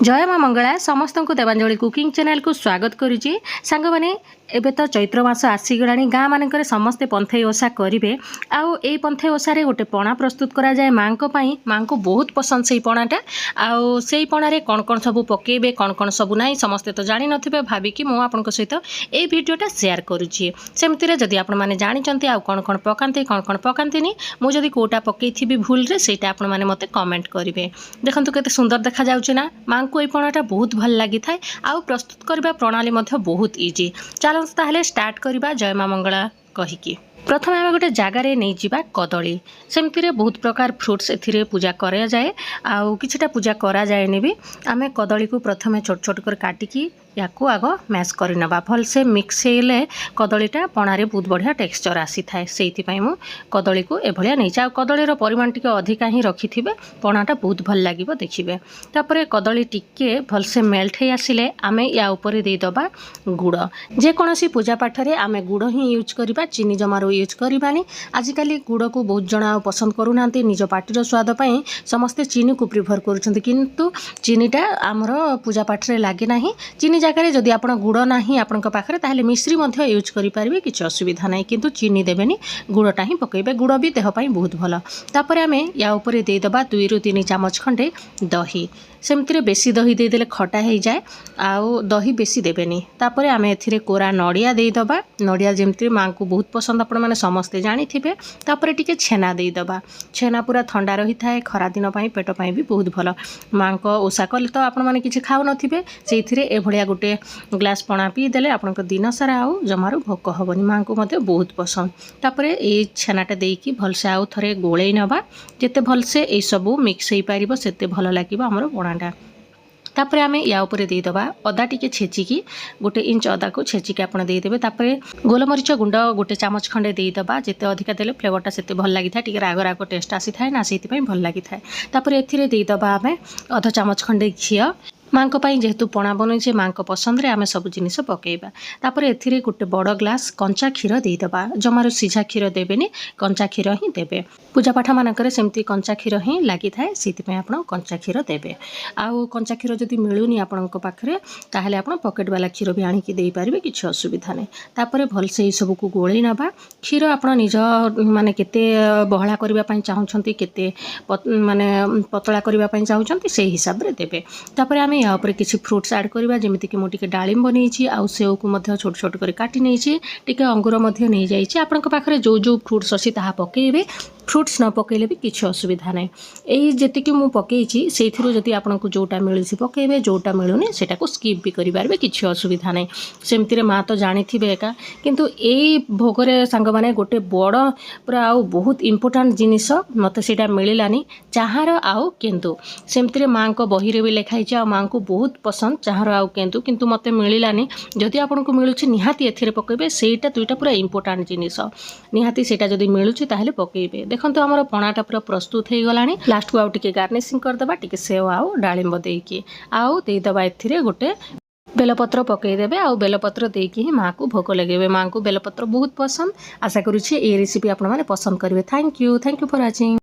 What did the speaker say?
जय माँ मंगला समस्त को देवांजलि कुकिंग चैनल को स्वागत करुच्ची सांग मैंने एवं तो चैत्र मास आसीगला गाँ मानक समस्ते पंथई ओषा करेंगे आउ ए पंथई ओषार गोटे पणा प्रस्तुत करा जाए माँ को माँ को बहुत पसंद से पणाटा आउ से पणारे कौन कौन सब पकेबे कौन कौन सब ना समस्ते तो जानी नथिबे भाविकी मु आपन सहित ए वीडियोटा शेयर करुच्ची सेमती जदि आपण मैंने जानते आउ कौन कौन पकाते कौन कौन पकाती मुझे कोटा पकई भूल रे सेटा आपण मैंने मते कमेंट करेंगे। देखो केते सुंदर देखा जाउछि ना माँ को पणाटा बहुत भल लगी था आउ प्रस्तुत करने प्रणाली बहुत इजी। चलो ताहले स्टार्ट करवा जय माँ मंगला कहीकि प्रथम आम गोटे जगार नहीं जावा कदली सेमती बहुत प्रकार फ्रुट्स ए पूजा करा जाए आउ किछटा पूजा करा जाए भी आम कदली को प्रथम छोट छोट कर काटिकी या आग मैश करनवा भल से मिक्स हेले कदलीटा पणारे बहुत बढ़िया टेक्सचर आसी थाए से कदली को एभलिया नहीं आ कदलीर परिमाण टी अधिका ही रखि थे पणाटा बहुत भल लगे देखिए। तापर कदली टिके भल से मेल्ट हो आसिले आम या ऊपर देदबा गुड़ जेकोसी पूजा पाठ में आम गुड़ ही यूज करवा चीनी जमार यूज करवानी। आजिकल गुड़ को बहुत जन पसंद करूना निज पार्टीर स्वाद समस्ते चीनी को प्रिफर करुँच किंतु चीनीटा आमर पूजा पाठ में लगे ना चीनी जगह जदि आप गुड़ ना आपण पाखे ताहले मिश्री यूज करेंगे किसी असुविधा ना किंतु चीनी देवेनि गुड़टा ही पकेबे गुड़ भी देहपाई बहुत भल। तापर आम या ऊपर देदबा 2 ରୁ 3 चामच खंडे दही सेमती बेसी दही देदेले खटा हो जाए आउ दही बेसी देवेनि। तापर आम ए कोरा नड़िया देदबा नड़िया जमती माँ को बहुत पसंद आपण मैंने समस्ते जानी थे। तापर टिके छेना देदबा छेना पूरा ठंडा रही था खरा दिन पेट पाई भी बहुत भल। माँ को ओषा कले तो आपण मैंने किसी खाऊ नथिबे से एभलिया गोटे ग्लास पणा पीदेले आपण दिन सारा आउ जमारू भोक हेनी माँ को मत बहुत पसंद। तापर ये छेनाटा देकी भलसे आउ थे गोलई नवा जिते भलसे ये सब मिक्स हो पार से भल लगे आमर पणाटा। तापर आम या ऊपर देदबा अदा टिके छेचिकी 1 इंच अदा को छेचिकी आपड़ देदेवे। तापर गोलमरीच गुंड 1 चामच खंडे देदबा जिते अधिका देले फ्लेवरटा से भल लगी था टिके राग राग टेस्ट आसी था ना से भल लगी था। तापर एथिरे देदबा आम 1/2 चामच खंडे घी माँ जेहेतु पणा बनई माँ पसंद रे आम सब जिनिस पकेबा। तापर एथिरे गोटे बड़ ग्लास कंचा क्षीर देदबा जमार सीझा क्षीर देवेनि कंचा क्षीर ही देवे। पूजा पाठ मानक सेमती कंचा क्षीर ही लगी थाए से आप कंचा क्षीर देवे। आउ कंचा क्षीर जदि मिलूनी आपण पाखे ताहले आप पकेट वाला क्षीर भी आणिकी दे पारे किसी असुविधा नहीं। तापर भलसे सब को गोलई नवा क्षीर आप निज माने केते बहला करने चाहूँगी केते माने पतला करने चाहूँगी से हिसाब से देवे। तापर आम या ऊपर किसी फ्रुट्स ऐड करवा जमीती कि मुझे डालिम नहीं आउ सेव को छोट छोट कर काटी नहीं टिके अंगूर नहीं जाइए आपण पाखे जो जो फ्रुट्स अच्छी ताहा पकेबे फ्रुट्स न पकेले भी किसी असुविधा ना यही जी मुझे पकई से जदि आपको जोटा मिलूँ पकेबे जोटा मिलूनी सेटा को स्किप भी करेंगे किसी असुविधा ना। सेमती माँ तो जानी थे एका किंतु यही भोगरे सांग मैंने गोटे बड़ पूरा आउ बहुत इम्पोर्टाट जिनिस मत से मिलानी चाହାର आउ केंदु सेमती माँ को बही भी लिखाई आ माँ को बहुत पसंद चाହାର आउ केंदु किंतु मत मिलानी जदि आपको मिलूँ निहाती ए पकेबे सेटा दुईटा पूरा इम्पोर्टाट जिनिस निहाती सेटा जदि मिलूँ ताहले पकेबे। देखो आमर पणाटा पूरा प्रस्तुत हो गला लास्ट को आउ टिके गार्निशिंग करदबा टिके सेव आउ डालिंब देकी आउ देदबा एथिरे गोटे बेलपत्र पकईदेवे आउ बेलपत्र देकी ही माँ को भोग लगे। माँ को बेलपत्र बहुत पसंद आशा करुच्छे ये रेसिपी आपण मैंने पसंद करेंगे। Thank you for watching.